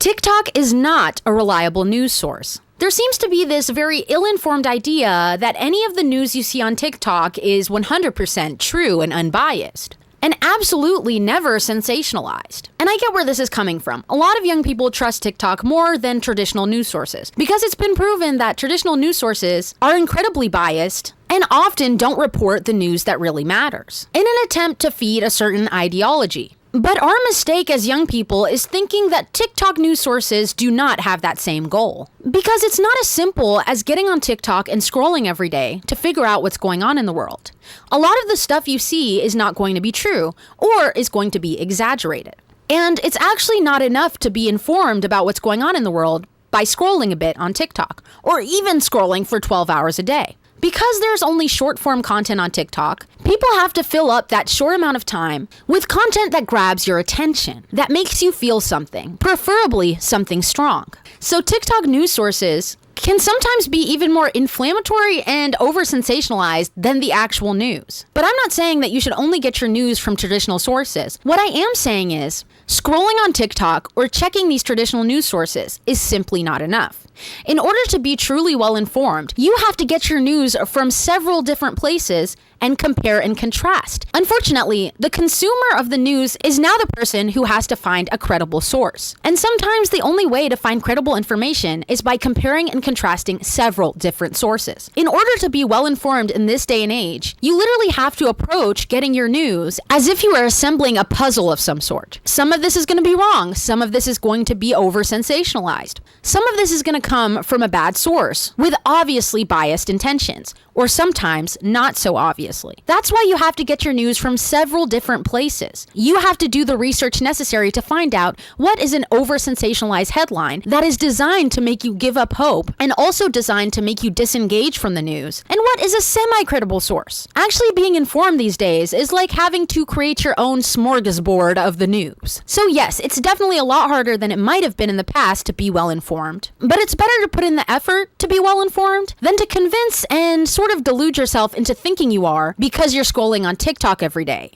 TikTok is not a reliable news source. There seems to be this very ill-informed idea that any of the news you see on TikTok is 100% true and unbiased, and absolutely never sensationalized. And I get where this is coming from. A lot of young people trust TikTok more than traditional news sources because it's been proven that traditional news sources are incredibly biased and often don't report the news that really matters in an attempt to feed a certain ideology. But our mistake as young people is thinking that TikTok news sources do not have that same goal. Because it's not as simple as getting on TikTok and scrolling every day to figure out what's going on in the world. A lot of the stuff you see is not going to be true or is going to be exaggerated. And it's actually not enough to be informed about what's going on in the world by scrolling a bit on TikTok or even scrolling for 12 hours a day. Because there's only short-form content on TikTok, people have to fill up that short amount of time with content that grabs your attention, that makes you feel something, preferably something strong. So TikTok news sources can sometimes be even more inflammatory and over-sensationalized than the actual news. But I'm not saying that you should only get your news from traditional sources. What I am saying is, scrolling on TikTok or checking these traditional news sources is simply not enough. In order to be truly well-informed, you have to get your news from several different places and compare and contrast. Unfortunately, the consumer of the news is now the person who has to find a credible source. And sometimes the only way to find credible information is by comparing and contrasting several different sources. In order to be well-informed in this day and age, you literally have to approach getting your news as if you were assembling a puzzle of some sort. Some of this is going to be wrong. Some of this is going to be over-sensationalized. Some of this is going to come from a bad source with obviously biased intentions, or sometimes not so obviously. That's why you have to get your news from several different places. You have to do the research necessary to find out what is an over-sensationalized headline that is designed to make you give up hope and also designed to make you disengage from the news, and what is a semi-credible source. Actually being informed these days is like having to create your own smorgasbord of the news. So yes, it's definitely a lot harder than it might have been in the past to be well-informed, but it's better to put in the effort to be well-informed than to convince and sort of delude yourself into thinking you are because you're scrolling on TikTok every day.